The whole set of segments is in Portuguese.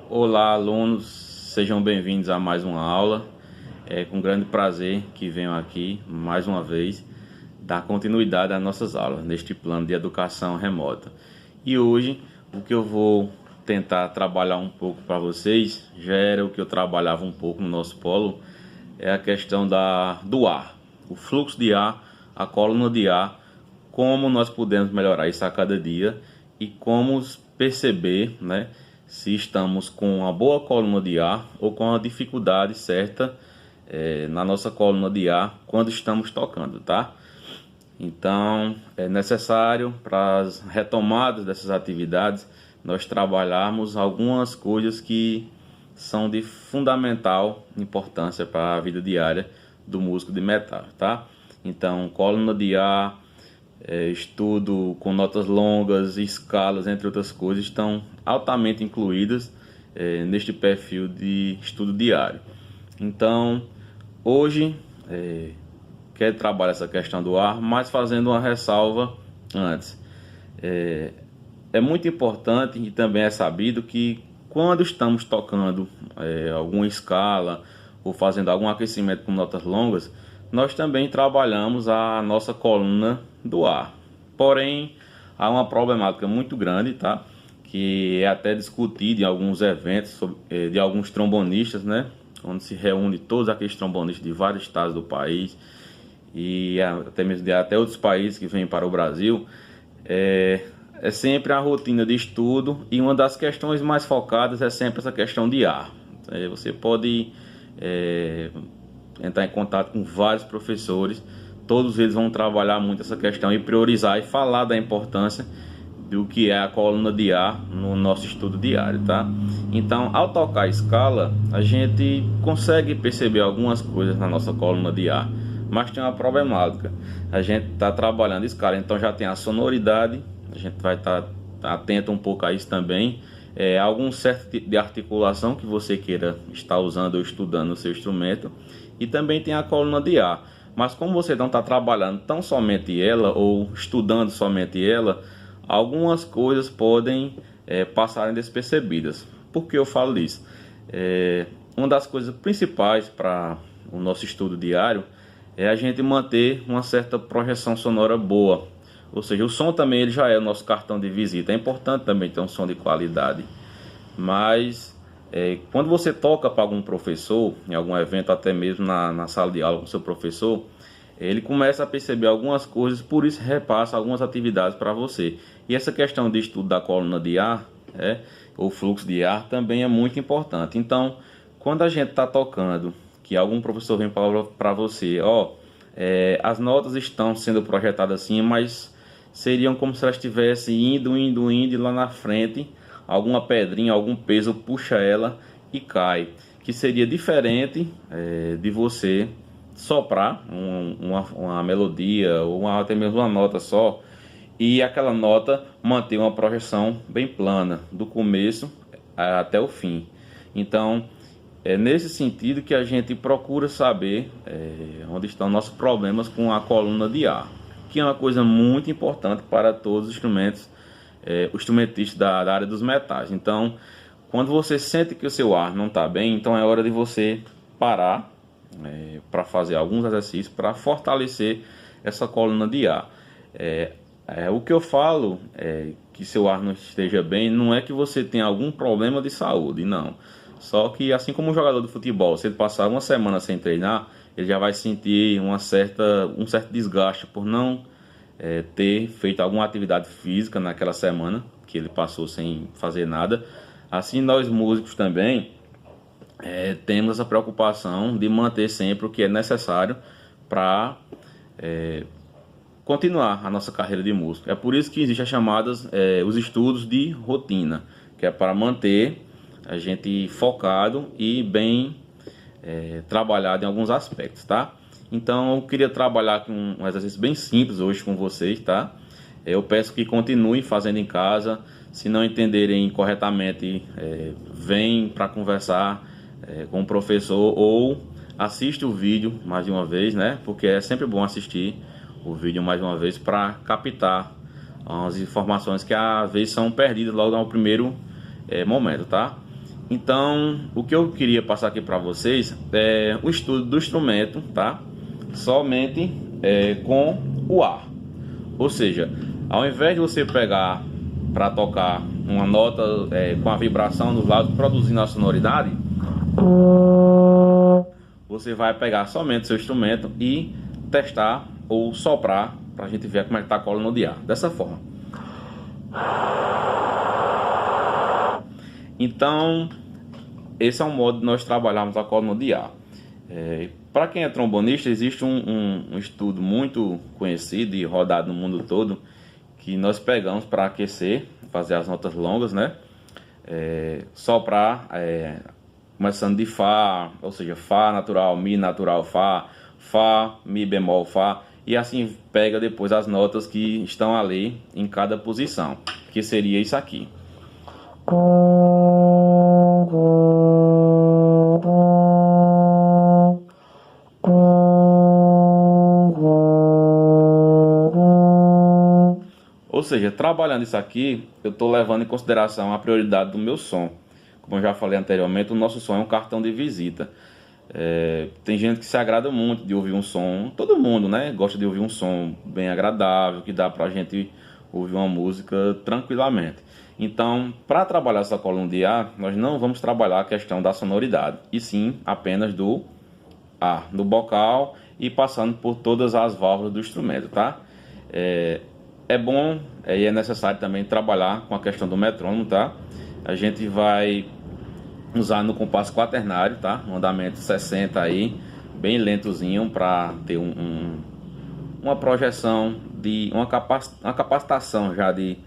Olá, alunos, sejam bem-vindos a mais uma aula. É com grande prazer que venho aqui, mais uma vez, dar continuidade às nossas aulas, neste plano de educação remota. E hoje, o que eu vou tentar trabalhar um pouco para vocês, já era o que eu trabalhava um pouco no nosso polo, é a questão do ar, o fluxo de ar, a coluna de ar, como nós podemos melhorar isso a cada dia e como perceber, né, se estamos com uma boa coluna de ar ou com a dificuldade certa na nossa coluna de ar quando estamos tocando, tá? Então é necessário para as retomadas dessas atividades nós trabalharmos algumas coisas que são de fundamental importância para a vida diária do músico de metal, tá? Então, coluna de ar, estudo com notas longas, escalas, entre outras coisas, estão altamente incluídas neste perfil de estudo diário. Então, hoje, quero trabalhar essa questão do ar, mas fazendo uma ressalva antes. É muito importante e também é sabido que quando estamos tocando alguma escala ou fazendo algum aquecimento com notas longas, nós também trabalhamos a nossa coluna do ar. Porém, há uma problemática muito grande, tá? Que é até discutida em alguns eventos de alguns trombonistas, né? Onde se reúne todos aqueles trombonistas de vários estados do país e até mesmo de até outros países que vêm para o Brasil. É sempre a rotina de estudo e uma das questões mais focadas é sempre essa questão de ar. Você pode entrar em contato com vários professores, todos eles vão trabalhar muito essa questão e priorizar e falar da importância do que é a coluna de ar no nosso estudo diário, tá? Então, ao tocar a escala, a gente consegue perceber algumas coisas na nossa coluna de ar, mas tem uma problemática. A gente está trabalhando a escala, então já tem a sonoridade, a gente vai estar atento um pouco a isso também. Algum certo tipo de articulação que você queira estar usando ou estudando no seu instrumento, e também tem a coluna de ar. Mas como você não está trabalhando tão somente ela ou estudando somente ela, algumas coisas podem passarem despercebidas. Por que eu falo isso? Uma das coisas principais para o nosso estudo diário é a gente manter uma certa projeção sonora boa. Ou seja, o som também ele já é o nosso cartão de visita. É importante também ter um som de qualidade. Mas quando você toca para algum professor, em algum evento, até mesmo na sala de aula com seu professor, ele começa a perceber algumas coisas, por isso repassa algumas atividades para você. E essa questão de estudo da coluna de ar, ou fluxo de ar, também é muito importante. Então, quando a gente está tocando, que algum professor vem para você, as notas estão sendo projetadas assim, mas seriam como se elas estivessem indo e lá na frente, alguma pedrinha, algum peso puxa ela e cai. Que seria diferente de você soprar uma melodia ou até mesmo uma nota só e aquela nota manter uma projeção bem plana do começo até o fim. Então é nesse sentido que a gente procura saber onde estão nossos problemas com a coluna de ar, que é uma coisa muito importante para todos os instrumentos, os instrumentistas da área dos metais. Então, quando você sente que o seu ar não está bem, então é hora de você parar para fazer alguns exercícios para fortalecer essa coluna de ar. O que eu falo que seu ar não esteja bem, não é que você tenha algum problema de saúde, não. Só que assim como um jogador de futebol, se ele passar uma semana sem treinar, ele já vai sentir um certo desgaste por não ter feito alguma atividade física naquela semana que ele passou sem fazer nada. Assim nós músicos também temos essa preocupação de manter sempre o que é necessário para continuar a nossa carreira de músico. É por isso que existem as chamadas os estudos de rotina, que é para manter a gente focado e bem trabalhado em alguns aspectos, tá? Então eu queria trabalhar com um exercício bem simples hoje com vocês, tá? Eu peço que continuem fazendo em casa. Se não entenderem corretamente, vem para conversar com o professor ou assiste o vídeo mais de uma vez, né? Porque é sempre bom assistir o vídeo mais uma vez para captar as informações que às vezes são perdidas logo no primeiro momento, tá? Então, o que eu queria passar aqui para vocês é o estudo do instrumento, tá? Somente com o ar. Ou seja, ao invés de você pegar para tocar uma nota com a vibração nos lados, produzindo a sonoridade, você vai pegar somente seu instrumento e testar ou soprar para a gente ver como é que está a coluna de ar. Dessa forma. Então, esse é um modo de nós trabalharmos a coluna de ar. Para quem é trombonista, existe um estudo muito conhecido e rodado no mundo todo, que nós pegamos para aquecer, fazer as notas longas, né? Soprar, começando de Fá, ou seja, Fá natural, Mi natural, Fá, Mi bemol, Fá, e assim pega depois as notas que estão ali em cada posição, que seria isso aqui. Ou seja, trabalhando isso aqui, eu estou levando em consideração a prioridade do meu som. Como eu já falei anteriormente, o nosso som é um cartão de visita. Tem gente que se agrada muito de ouvir um som, todo mundo, né, gosta de ouvir um som bem agradável, que dá pra gente ouvir uma música tranquilamente. Então, para trabalhar essa coluna de ar, nós não vamos trabalhar a questão da sonoridade, e sim apenas do ar, do bocal e passando por todas as válvulas do instrumento, tá? É bom e é necessário também trabalhar com a questão do metrônomo, tá? A gente vai usar no compasso quaternário, tá? Um andamento 60 aí, bem lentozinho, para ter uma projeção de uma capacitação já de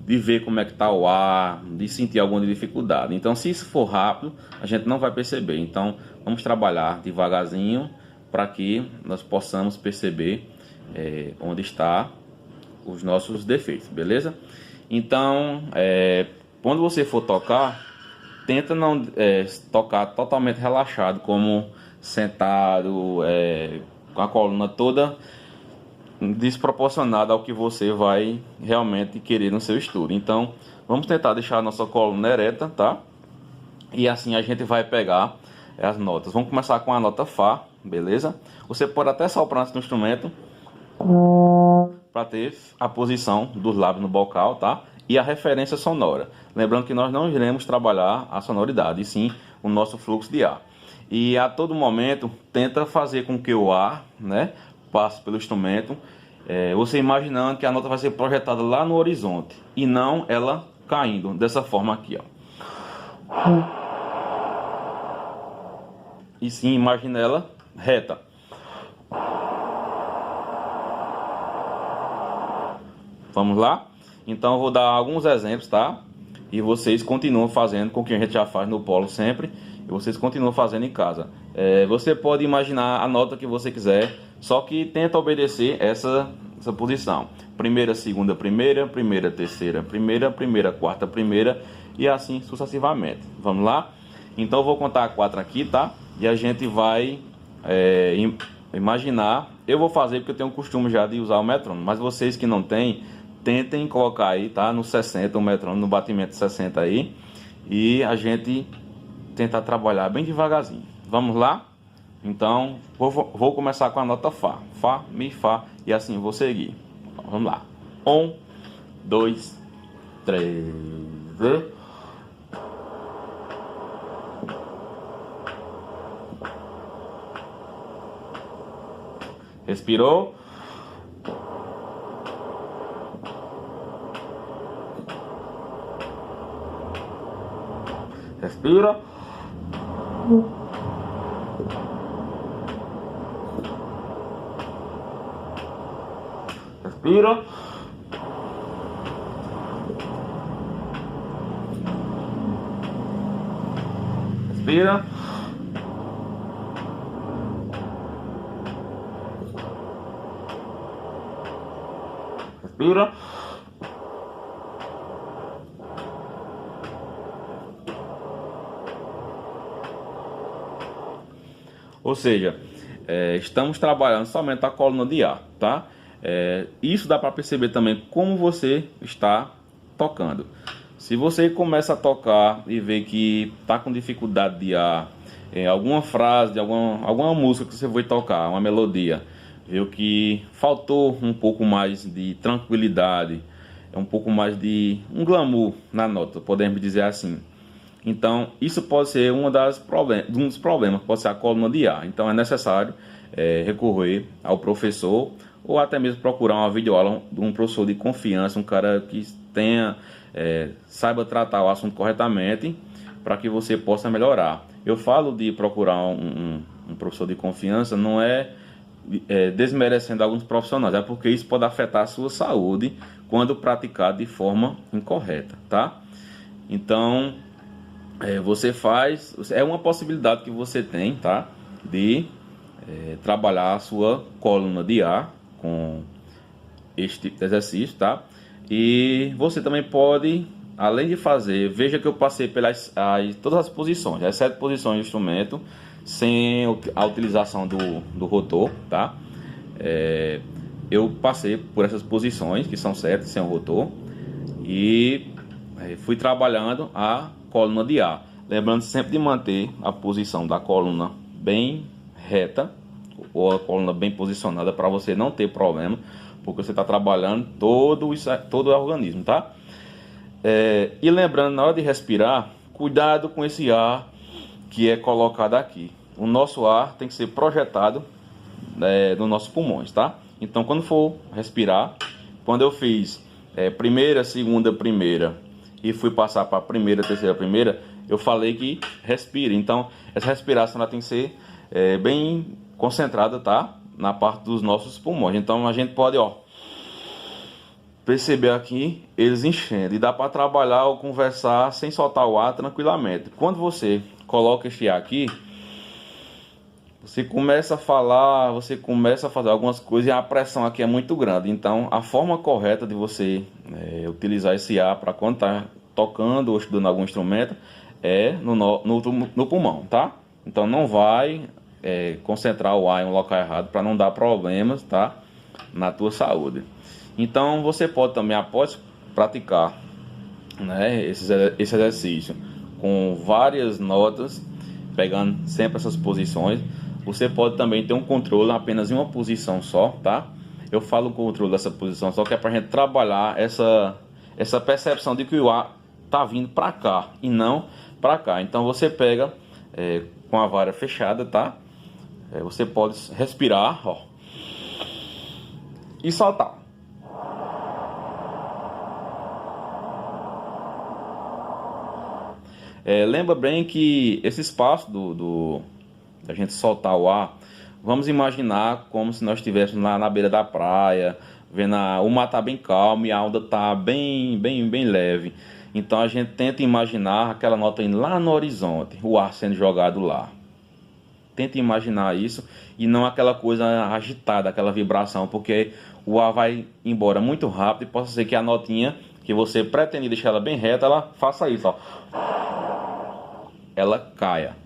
ver como é que tá o ar, de sentir alguma dificuldade. Então, se isso for rápido, a gente não vai perceber. Então, vamos trabalhar devagarzinho para que nós possamos perceber onde está os nossos defeitos, beleza? Então, quando você for tocar, tenta não tocar totalmente relaxado, como sentado, com a coluna toda desproporcionada ao que você vai realmente querer no seu estudo. Então, vamos tentar deixar a nossa coluna ereta, tá? E assim a gente vai pegar as notas. Vamos começar com a nota Fá, beleza? Você pode até soprar antes do instrumento para ter a posição dos lábios no bocal, tá? E a referência sonora. Lembrando que nós não iremos trabalhar a sonoridade, e sim o nosso fluxo de ar. E a todo momento, tenta fazer com que o ar, né, passe pelo instrumento, você imaginando que a nota vai ser projetada lá no horizonte e não ela caindo dessa forma aqui, ó. E sim, imagina ela reta. Vamos lá? Então eu vou dar alguns exemplos, tá? E vocês continuam fazendo com o que a gente já faz no polo sempre, e vocês continuam fazendo em casa. Você pode imaginar a nota que você quiser, só que tenta obedecer essa posição. Primeira, segunda, primeira, primeira, terceira, primeira, primeira, quarta, primeira, e assim sucessivamente. Vamos lá? Então eu vou contar 4 aqui, tá? E a gente vai imaginar. Eu vou fazer porque eu tenho o costume já de usar o metrônomo, mas vocês que não têm, tentem colocar aí, tá? No 60 o metrônomo, no batimento 60 aí, e a gente tentar trabalhar bem devagarzinho. Vamos lá? Então, vou começar com a nota Fá. Fá, Mi, Fá, e assim vou seguir. Vamos lá. 1, 2, 3. Respirou. Respira. Respira. Respira. Respira. Ou seja, estamos trabalhando somente a coluna de ar, tá? Isso dá para perceber também como você está tocando. Se você começa a tocar e vê que está com dificuldade de ar, alguma frase de alguma música que você foi tocar, uma melodia, viu que faltou um pouco mais de tranquilidade, um pouco mais de um glamour na nota, podemos dizer assim. Então, isso pode ser um dos problemas, pode ser a coluna de ar. Então, é necessário recorrer ao professor ou até mesmo procurar uma videoaula de um professor de confiança, um cara que saiba tratar o assunto corretamente, para que você possa melhorar. Eu falo de procurar um professor de confiança, não é desmerecendo alguns profissionais, é porque isso pode afetar a sua saúde quando praticado de forma incorreta, tá? Então, é uma possibilidade que você tem, tá? De trabalhar a sua coluna de ar com este tipo de exercício, tá? E você também pode, além de fazer, veja que eu passei pelas todas as posições, as 7 posições do instrumento, sem a utilização do rotor, tá? Eu passei por essas posições, que são 7, sem o rotor, e fui trabalhando a coluna de ar. Lembrando sempre de manter a posição da coluna bem reta, ou a coluna bem posicionada, para você não ter problema, porque você está trabalhando todo o organismo, tá? E lembrando, na hora de respirar, cuidado com esse ar que é colocado aqui. O nosso ar tem que ser projetado nos nossos pulmões, tá? Então, quando for respirar, quando eu fiz primeira, segunda, primeira e fui passar para primeira, terceira, primeira, eu falei que respire. Então, essa respiração ela tem que ser bem concentrada, tá? Na parte dos nossos pulmões. Então, a gente pode, perceber aqui eles enchendo. E dá para trabalhar ou conversar sem soltar o ar tranquilamente. Quando você coloca este ar aqui, você começa a falar, você começa a fazer algumas coisas e a pressão aqui é muito grande. Então, a forma correta de você utilizar esse ar para quando está tocando ou estudando algum instrumento é no pulmão, tá? Então, não vai concentrar o ar em um local errado para não dar problemas, tá? Na tua saúde. Então, você pode também, após praticar esse exercício com várias notas, pegando sempre essas posições, você pode também ter um controle apenas em uma posição só, tá? Eu falo controle dessa posição só que é para a gente trabalhar essa percepção de que o ar tá vindo para cá e não para cá. Então você pega com a vara fechada, tá? Você pode respirar, e soltar. Lembra bem que esse espaço da gente soltar o ar, vamos imaginar como se nós estivéssemos lá na beira da praia, vendo o mar tá bem calmo e a onda tá bem leve. Então a gente tenta imaginar aquela nota indo lá no horizonte, o ar sendo jogado lá. Tenta imaginar isso e não aquela coisa agitada, aquela vibração, porque o ar vai embora muito rápido e pode ser que a notinha que você pretende deixar ela bem reta, ela faça isso, ela caia.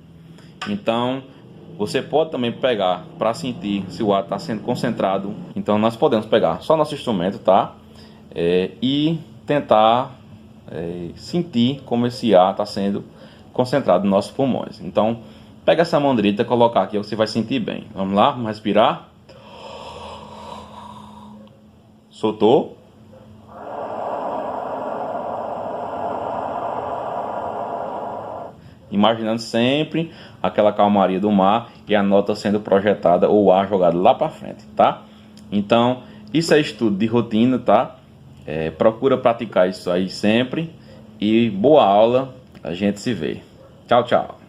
Então você pode também pegar para sentir se o ar está sendo concentrado. Então nós podemos pegar só nosso instrumento, tá? E tentar sentir como esse ar está sendo concentrado nos nossos pulmões. Então pega essa mão direita e colocar aqui, você vai sentir bem. Vamos lá, vamos respirar. Soltou. Imaginando sempre aquela calmaria do mar e a nota sendo projetada ou o ar jogado lá para frente, tá? Então, isso é estudo de rotina, tá? Procura praticar isso aí sempre e boa aula, a gente se vê. Tchau, tchau.